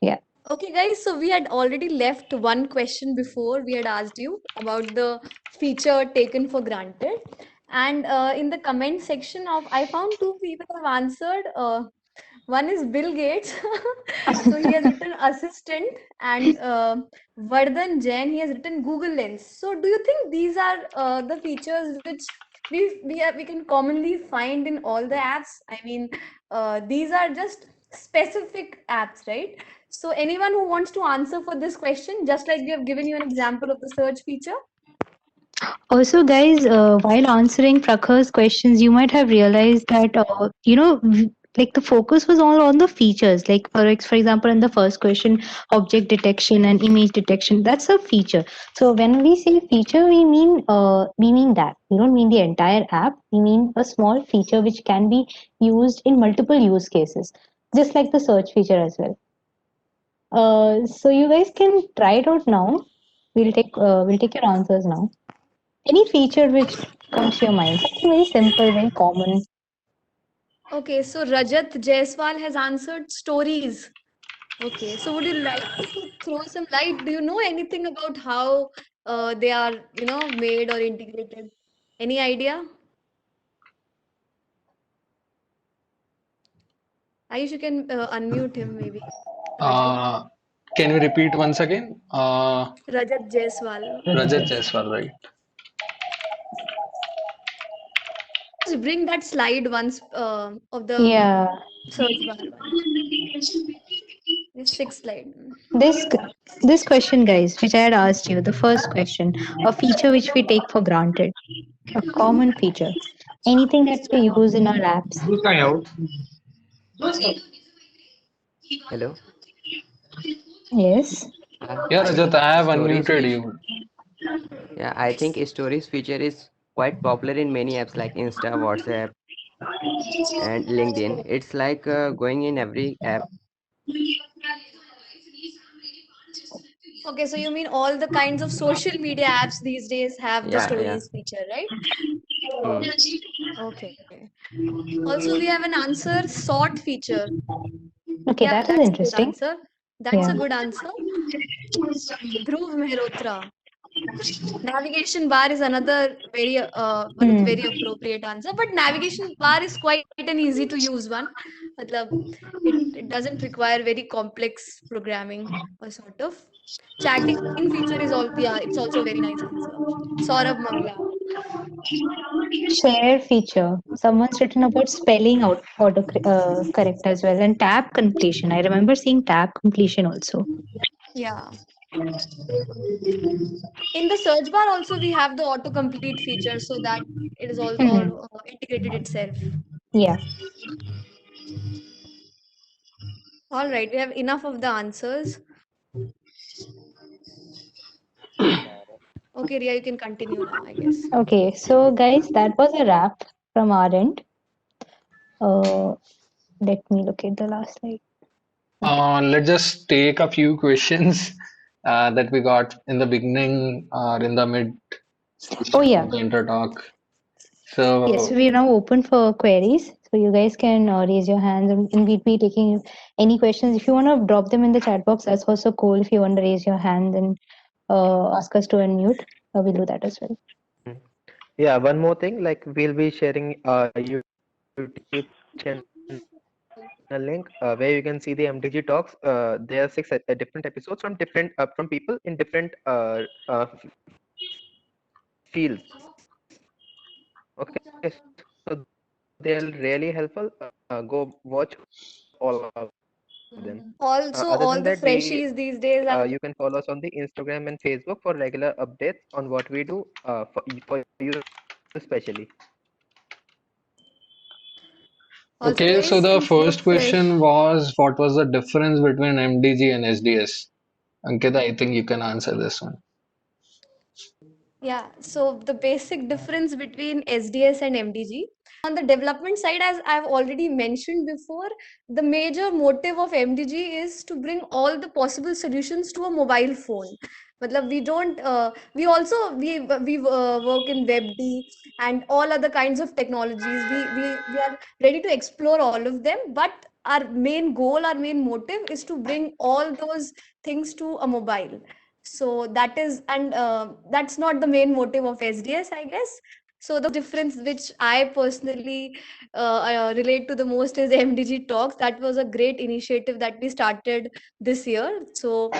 yeah. Okay, guys, so we had already left one question before. We had asked you about the feature taken for granted. And in the comment section of, I found two people have answered. One is Bill Gates. So he has written assistant, and Vardhan Jain, he has written Google Lens. So do you think these are the features which we can commonly find in all the apps? I mean, these are just specific apps, right? So anyone who wants to answer for this question, just like we have given you an example of the search feature. Also, guys, while answering Prakhar's questions, you might have realized that like the focus was all on the features. Like for example, in the first question, object detection and image detection. That's a feature. So when we say feature, we mean that we don't mean the entire app. We mean a small feature which can be used in multiple use cases, just like the search feature as well. So you guys can try it out now. We'll take your answers now. Any feature which comes to your mind, something very simple, very common. Okay, so Rajat Jaiswal has answered stories. Okay, so would you like to throw some light? Do you know anything about how they are, made or integrated? Any idea? Ayush, you can unmute him maybe. Rajat. Can you repeat once again? Rajat Jaiswal. Rajat Jaiswal, right? Just bring that slide once of the Yeah, search bar one. This sixth slide. this this question, guys, which I had asked you, the first question, a feature which we take for granted, a common feature, anything that we use in our apps. Hello. Yes. Yeah, I Rajat, think I have stories unmuted feature. you. Yeah, I think stories feature is quite popular in many apps like Insta, WhatsApp, and LinkedIn. It's like going in every app. Okay, so you mean all the kinds of social media apps these days have the Yeah, yeah. stories feature, right? Hmm. Okay. Also, we have an answer, sort feature. Okay, Yeah, that is that's a good interesting. answer. That's Yeah. a good answer. Dhruv Mehrotra. Navigation bar is another very one of the very appropriate answer. But navigation bar is quite an easy to use one. Matlab, it doesn't require very complex programming or sort of. Chatting feature is all, yeah, it's also a very nice answer. Saurabh Mangla. Share feature. Someone's written about spelling out auto correct as well, and tab completion. I remember seeing tab completion also. Yeah. In the search bar also we have the autocomplete feature so that it is all Mhm. or integrated itself. Yeah. All right, we have enough of the answers. Okay, Ria, you can continue now, I guess. Okay, so guys, that was a wrap from our end. Let me look at the last slide. Let's just take a few questions that we got in the beginning or in the mid Oh yeah. of the inter talk. Yes, So we are now open for queries. So you guys can raise your hands and we'll be taking any questions. If you want to drop them in the chat box, that's also cool. If you want to raise your hand and ask us to unmute, we'll do that as well. Yeah, one more thing, like we'll be sharing YouTube channel link where you can see the MDG talks. There are six different episodes from different from people in different fields. Okay, so they're really helpful. Go watch all of them. Also, Other all than the that, we freshies these days are you can follow us on the Instagram and Facebook for regular updates on what we do for you especially. also okay, so guys the can follow first fresh. question was what was the difference between MDG and SDS? Ankita, I think you can answer this one. Yeah, so the basic difference between SDS and MDG. On the development side, as I've already mentioned before, the major motive of MDG is to bring all the possible solutions to a mobile phone. matlab we don't we also we work in webd and all other kinds of technologies. We are ready to explore all of them, but our main goal, our main motive is to bring all those things to a mobile. So that is, and that's not the main motive of SDS, I guess. So the difference which I personally relate to the most is MDG Talks. That was a great initiative that we started this year. So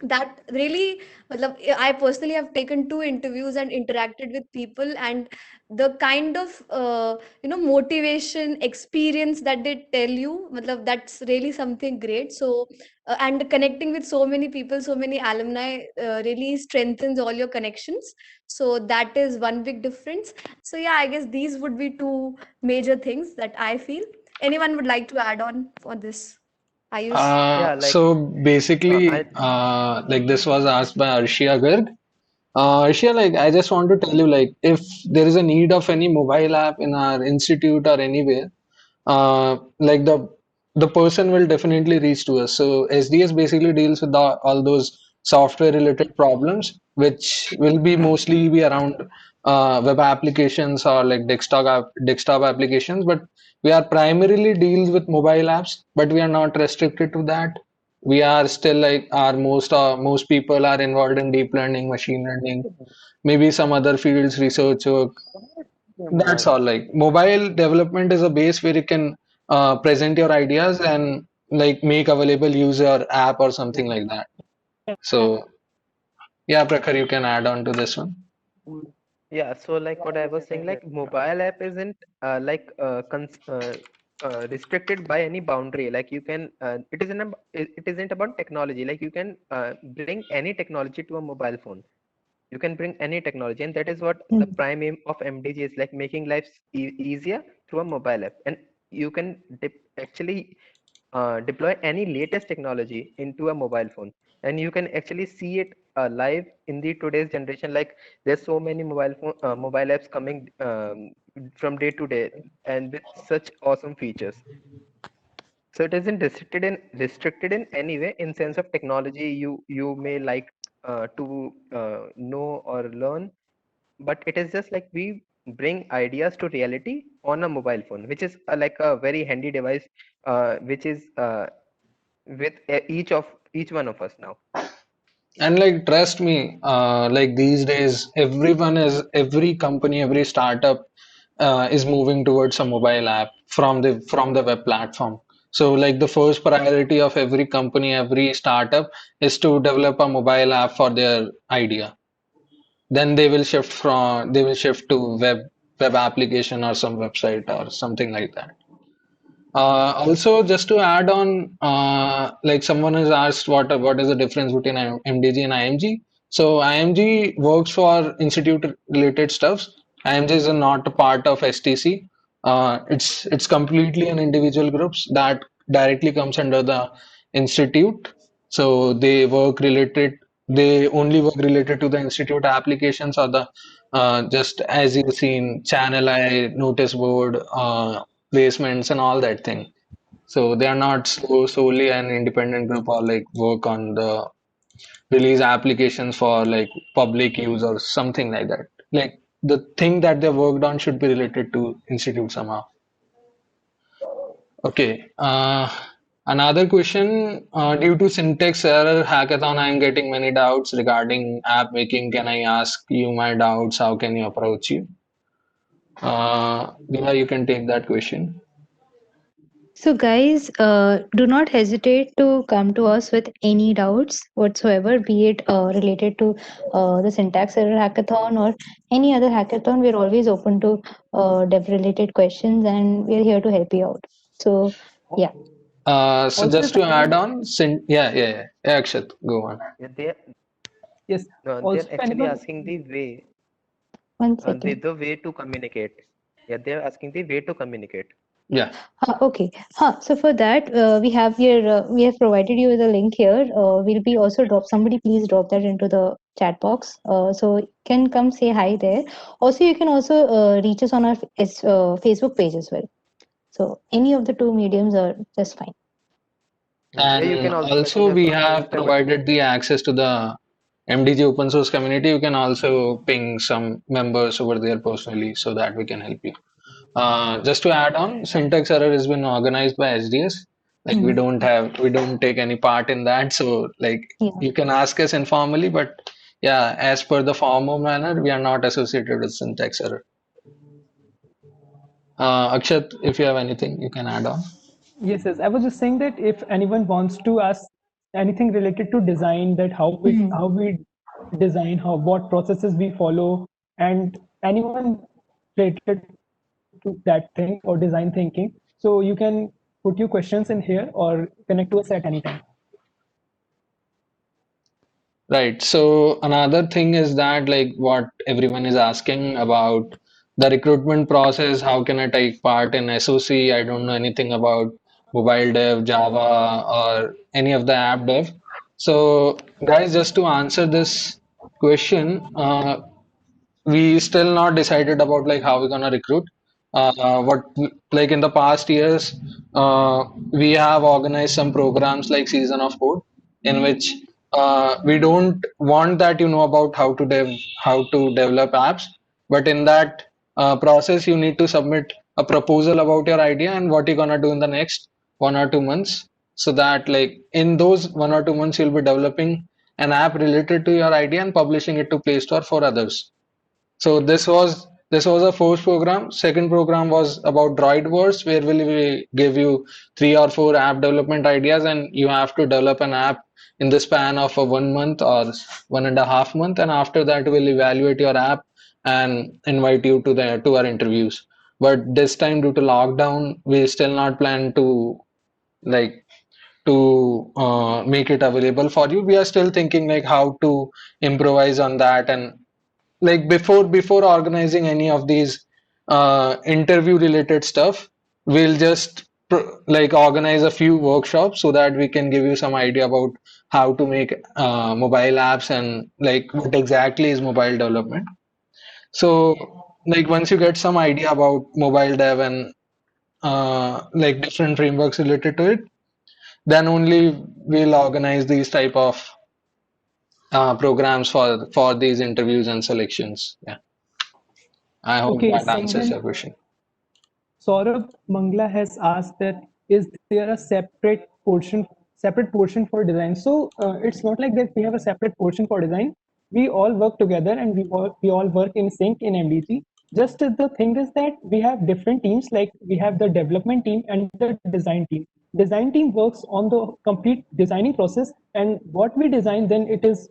that really, matlab, I personally have taken 2 interviews and interacted with people, and the kind of motivation experience that they tell you, matlab, that's really something great. So and connecting with so many people, so many alumni, really strengthens all your connections. So that is one big difference. So yeah, I guess these would be 2 major things that I feel. Anyone would like to add on for this? Ayush? Yeah, like So basically, I like this was asked by Arshia Garg. Arshia, like I just want to tell you, like if there is a need of any mobile app in our institute or anywhere, like the person will definitely reach to us. So SDS basically deals with all those software related problems, which will be mostly be around web applications or like desktop applications. But we are primarily deals with mobile apps, but we are not restricted to that. We are still like our most people are involved in deep learning, machine learning, maybe some other fields, research work. That's all. Like mobile development is a base where you can present your ideas and like make available user app or something like that. So yeah, Prakhar, you can add on to this one. Yeah, so like what I was saying, like mobile app isn't restricted by any boundary. Like you can, it isn't about technology. Like you can bring any technology to a mobile phone. You can bring any technology, and that is what the prime aim of MDG is, like making life easier through a mobile app. And you can actually deploy any latest technology into a mobile phone, and you can actually see it live in the today's generation. Like there's so many mobile apps coming from day to day, and with such awesome features. So it isn't restricted in any way in sense of technology you may like to know or learn, but it is just like we bring ideas to reality on a mobile phone, which is like a very handy device, which is with each one of us now. And like trust me, like these days, every company, every startup is moving towards a mobile app from the web platform. So like the first priority of every company, every startup is to develop a mobile app for their idea. Then they will shift to web application or some website or something like that. Also, just to add on, like someone has asked what is the difference between MDG and IMG. So IMG works for institute related stuffs. IMG is not a part of STC. It's completely an individual groups that directly comes under the institute. So they only work related to the institute applications or the just as you've seen channel I notice board placements and all that thing. So they are not solely an independent group or like work on the release applications for like public use or something like that. Like the thing that they worked on should be related to institute somehow. Okay. Another question. Due to syntax error hackathon, I am getting many doubts regarding app making. Can I ask you my doubts? How can you approach you? Diva, you can take that question. So, guys, do not hesitate to come to us with any doubts whatsoever, be it related to the syntax error hackathon or any other hackathon. We're always open to dev related questions, and we're here to help you out. So, yeah. So Also, just if to add anyone, on, yeah, Akshat, go on. Yeah, yes, they're also if actually anyone, asking the way, One second. the way to communicate. Yeah, they're asking the way to communicate. Yeah. Okay. So for that, we have here, we have provided you with a link here. We'll be also somebody please drop that into the chat box. So you can come say hi there. Also, you can also reach us on our Facebook page as well. So any of the 2 mediums are just fine. Yeah, you And can also message also us we on have Instagram. provided the access to the MDG open source community, you can also ping some members over there personally so that we can help you. Just to add on, syntax error has been organized by SDS. Like we don't take any part in that. So like you can ask us informally, but yeah, as per the formal manner, we are not associated with syntax error. Akshat, if you have anything, you can add on. Yes, yes. I was just saying that if anyone wants to ask anything related to design, that how we design, what processes we follow, and anyone related to that thing or design thinking, so you can put your questions in here or connect to us at any time. Right. So another thing is that like what everyone is asking about the recruitment process, how can I take part in SOC? I don't know anything about mobile dev, Java, or any of the app dev. So guys, just to answer this question, we still not decided about like how we're gonna recruit. Like in the past years, we have organized some programs like Season of Code, in which we don't want that you know about how to develop apps, but in that process you need to submit a proposal about your idea and what you're gonna do in the next 1 or 2 months, so that like in those 1 or 2 months you'll be developing an app related to your idea and publishing it to Play Store for others. So this was a first program. Second program was about Droidverse, where we give you 3 or 4 app development ideas, and you have to develop an app in the span of a 1 month or 1.5 month, and after that we'll evaluate your app and invite you to our interviews. But this time, due to lockdown, we still not plan to like make it available for you. We are still thinking like how to improvise on that, and like before organizing any of these interview related stuff, we'll just like organize a few workshops so that we can give you some idea about how to make mobile apps and like what exactly is mobile development. So like once you get some idea about mobile dev and like different frameworks related to it, then only we'll organize these type of programs for these interviews and selections. Yeah. I hope Okay, that answers someone, your question. Saurabh Mangla has asked that is there a separate portion for design? So it's not like that we have a separate portion for design. We all work together and we all work in sync in MDG. Just the thing is that we have different teams, like we have the development team and the design team. Design team works on the complete designing process, and what we design then it is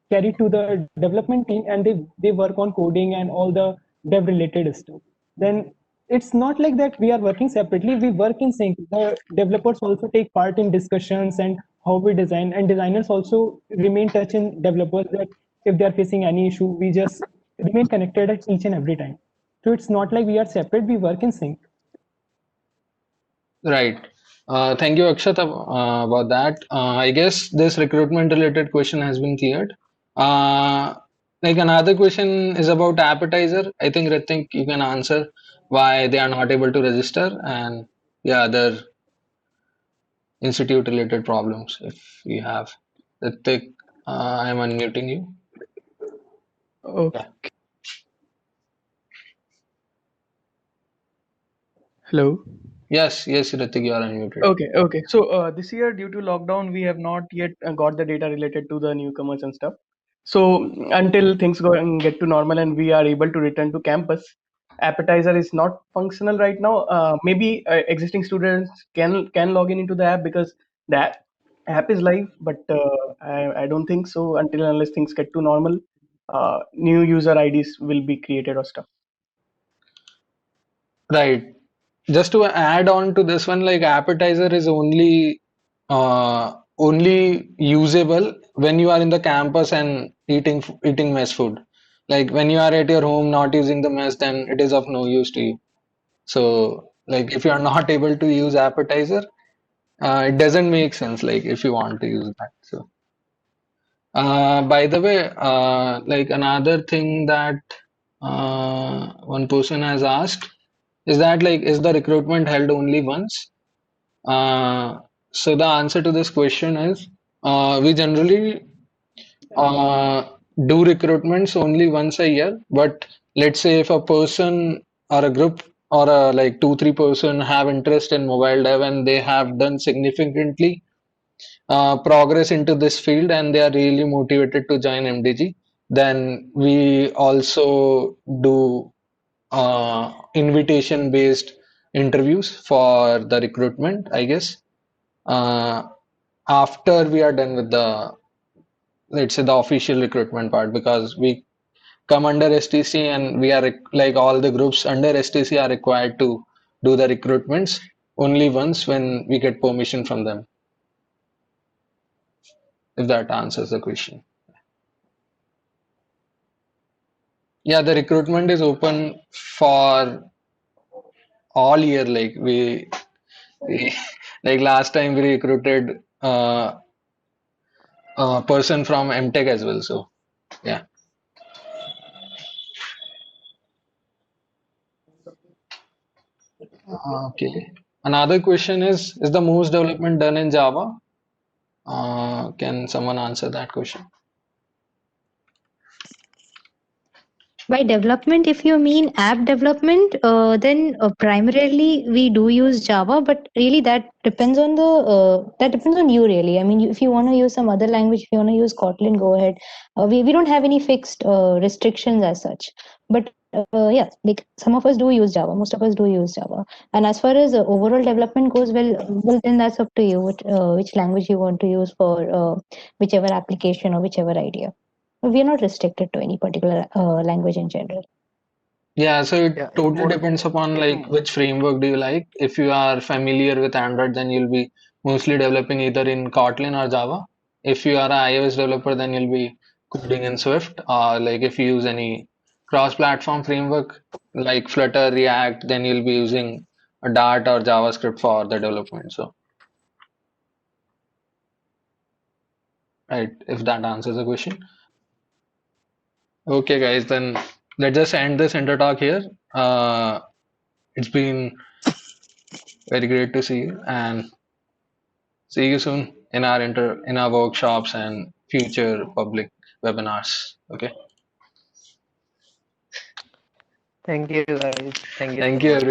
carried to the development team, and they work on coding and all the dev related stuff. Then it's not like that we are working separately, we work in sync. The developers also take part in discussions and how we design, and designers also remain touch in developers, that if they are facing any issue, we just remain connected at each and every time. So it's not like we are separate, we work in sync. Right. Thank you, Akshat, about that. I guess this recruitment related question has been cleared. Like another question is about appetizer. I think Ritik, you can answer why they are not able to register, and yeah, other institute related problems if you have. Ritik, I'm unmuting you. Okay. Hello. Yes, Ritik, you are unmuted. Okay. So this year, due to lockdown, we have not yet got the data related to the newcomers and stuff. So until things go and get to normal and we are able to return to campus, appetizer is not functional right now. Maybe existing students can log in into the app because that app is live, but I don't think so until unless things get to normal. New user IDs will be created or stuff. Right. Just to add on to this one, like appetizer is only usable when you are in the campus and eating mess food. Like when you are at your home not using the mess, then it is of no use to you. So like if you are not able to use appetizer, it doesn't make sense. Like if you want to use that. So by the way, like another thing that one person has asked is that like is the recruitment held only once? So the answer to this question is we generally do recruitments only once a year, but let's say if a person or a group or a like 2-3 person have interest in mobile dev and they have done significantly progress into this field and they are really motivated to join MDG, then we also do invitation based interviews for the recruitment, I guess. After we are done with the, let's say, the official recruitment part, because we come under STC and we are like all the groups under STC are required to do the recruitments only once when we get permission from them, if that answers the question. Yeah, the recruitment is open for all year. Like we like last time we recruited a person from MTech as well. So yeah. Okay. Another question is the most development done in Java? Can someone answer that question? By development, if you mean app development, then primarily we do use Java, but really that depends on you really. I mean, if you want to use some other language, if you want to use Kotlin, go ahead. We don't have any fixed restrictions as such. But yeah, like some of us do use Java, most of us do use Java. And as far as overall development goes, well, then that's up to you, which language you want to use for whichever application or whichever idea. We are not restricted to any particular language in general. Yeah, so it Yeah, it's totally more. depends upon like which framework do you like. If you are familiar with Android, then you'll be mostly developing either in Kotlin or Java. If you are an iOS developer, then you'll be coding in Swift. Or like if you use any cross-platform framework like Flutter, React, then you'll be using a Dart or JavaScript for the development. So, right, if that answers the question. Okay, guys, then let's just end this intertalk here. It's been very great to see you and see you soon in our workshops and future public webinars. Okay. Thank you, guys. Thank you so Thank you, much. everyone.